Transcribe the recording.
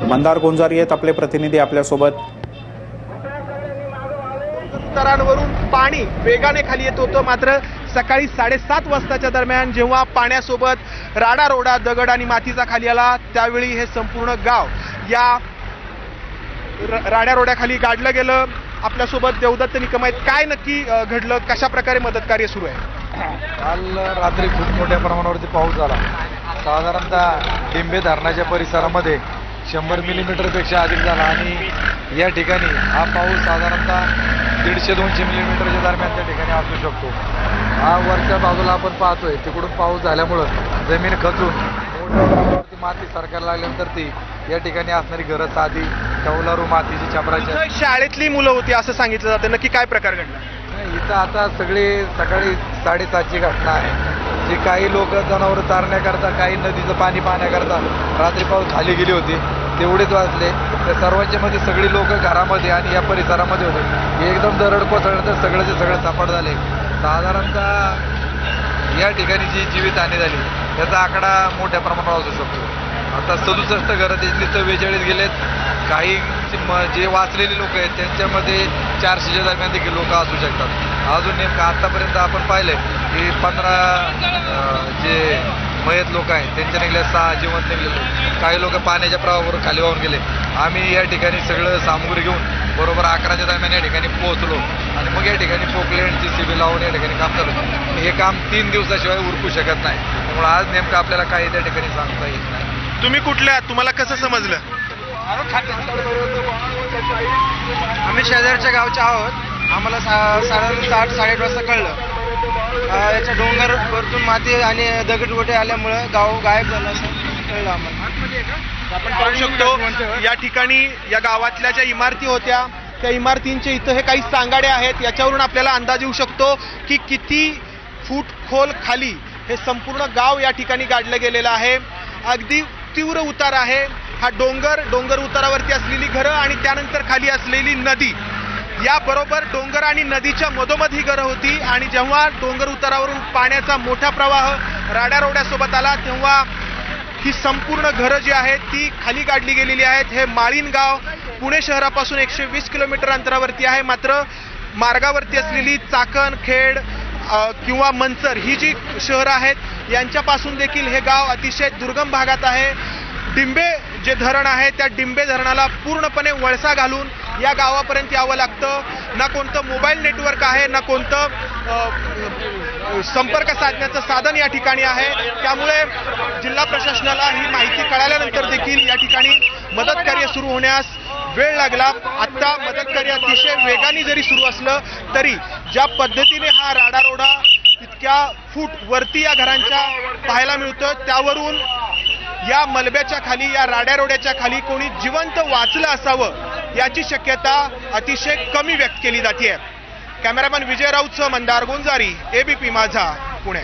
मंदार गोंजारी आहेत आपले प्रतिनिधी आपल्यासोबत। स्तरांवरून पाणी वेगाने खाली येत होतं, मात्र सकाळी 7:30 वाजताच्या दरम्यान जेव्हा पाण्यासोबत राडारोडा दगड आणि मातीचा खाली आला त्यावेळी हे संपूर्ण गाव या राड्यारोड्याखाली गाडलं गेलं। आपल्यासोबत देवदत्त निकम आहेत। काय नक्की घडलं, कशा प्रकारे मदत कार्य सुरू आहे? काल रात्री खूप मोठ्या प्रमाणावरती पाऊस झाला। साधारणतः डिंबे धरणाच्या परिसरामध्ये 100 मिलीमीटरपेक्षा अधिक झाला आणि या ठिकाणी हा पाऊस साधारणतः 150-200 मिलीमीटरच्या दरम्यान त्या ठिकाणी असू शकतो। हा वरच्या बाजूला आपण पाहतोय तिकडून पाऊस झाल्यामुळं जमीन खचून मोठ्या प्रमाणावरती माती सरकायला लागल्यानंतर ती या ठिकाणी असणारी घरं साधी कौलारू मातीची छपराच्या शाळेतली मुलं होती असं सांगितलं जातं, नक्की काय प्रकार घडला? इथं आता सगळी सकाळी 7:30ची घटना आहे। जी काही लोक जनावर चारण्याकरता, काही नदीचं पाणी पाहण्याकरता रात्री पाऊस खाली गेली होती, तेवढेच वाचले। त्या सर्वांच्या मध्ये सगळी लोक घरामध्ये आणि या परिसरामध्ये होते। एकदम दरड कोसळल्यानंतर सगळ्याचे सगळे सपाट झाले। साधारणतः या ठिकाणी जी जीवितहानी झाली त्याचा आकडा मोठ्या प्रमाणावर असू शकतो। आता 67 घरं त्यातली 44 गेलेत। काही जे वाचलेले लोक आहेत त्यांच्यामध्ये 400च्या दरम्यान देखील लोक असू शकतात। अजून नेमकं आतापर्यंत आपण पाहिलंय की 15 जे मयत लोक आहेत त्यांच्या निघले, 6 जिवंत निघलेले। काही लोक पाण्याच्या प्रवाहावर खाली वाहून गेले। आम्ही या ठिकाणी सगळं सामुग्री घेऊन बरोबर 11च्या दरम्यान या ठिकाणी पोहोचलो आणि मग या ठिकाणी पोकलँड JCB लावून या ठिकाणी काम चालू आहे। हे काम 3 दिवसाशिवाय उरकू शकत नाही, त्यामुळे आज नेमकं आपल्याला काही त्या ठिकाणी सांगता येत नाही। तुम्ही कुठले आहात, तुम्हाला कसं समजलं? आम्ही शेजारच्या गावचे आहोत। आम्हाला 7:30-8:30 वाजता कळलं याच्या डोंगर वरतून माती आणि दगडगोटे आल्यामुळे गाव गायब झालं असं कळलं आम्हाला। आपण पाहू शकतो या ठिकाणी या गावातल्या ज्या इमारती होत्या त्या इमारतींचे इथं हे काही सांगाडे आहेत। याच्यावरून आपल्याला अंदाज येऊ शकतो की किती फूट खोल खाली हे संपूर्ण गाव या ठिकाणी गाडलं गेलेलं आहे। अगदी तीव्र उतार आहे हा। डोंगर उतारावरती असलेली घरं आणि त्यानंतर खाली असलेली नदी, या बरोबर डोंगर आणि नदीच्या मधोमध ही घरं होती आणि जेव्हा डोंगर उतारावरून पाण्याचा मोठा प्रवाह राड्यारोड्यासोबत आला तेव्हा ही संपूर्ण घरं जी आहेत ती खाली काढली गेलेली आहेत। हे माळीण गाव पुणे शहरापासून 120 किलोमीटर अंतरावरती आहे, मात्र मार्गावरती असलेली चाकण, खेड किंवा मंचर ही जी शहरं आहेत यांच्यापासून देखील हे गाव अतिशय दुर्गम भागात आहे। डिंबे जे धरण आहे त्या डिंबे धरणाला पूर्णपणे वळसा घालून या गावापर्यंत यावं लागतं। ना कोणतं मोबाईल नेटवर्क आहे, ना कोणतं संपर्क साधण्याचं साधन या ठिकाणी आहे। त्यामुळे जिल्हा प्रशासनाला ही माहिती कळाल्यानंतर देखील या ठिकाणी मदत कार्य सुरू होण्यास वेळ लागला। आता मदत कार्य अतिशय वेगाने जरी सुरू असलं तरी ज्या पद्धतीने हा राडारोडा इतक्या फूट वरती या घरांच्या पाहायला मिळतो त्यावरून या मलब्याच्या खाली, या राड्यारोड्याच्या खाली कोणी जिवंत वाचलं असावं याची शक्यता अतिशय कमी व्यक्त केली जाते। कॅमेरामॅन विजय राऊतसह मंदार गोंजारी, ABP माझा, पुणे।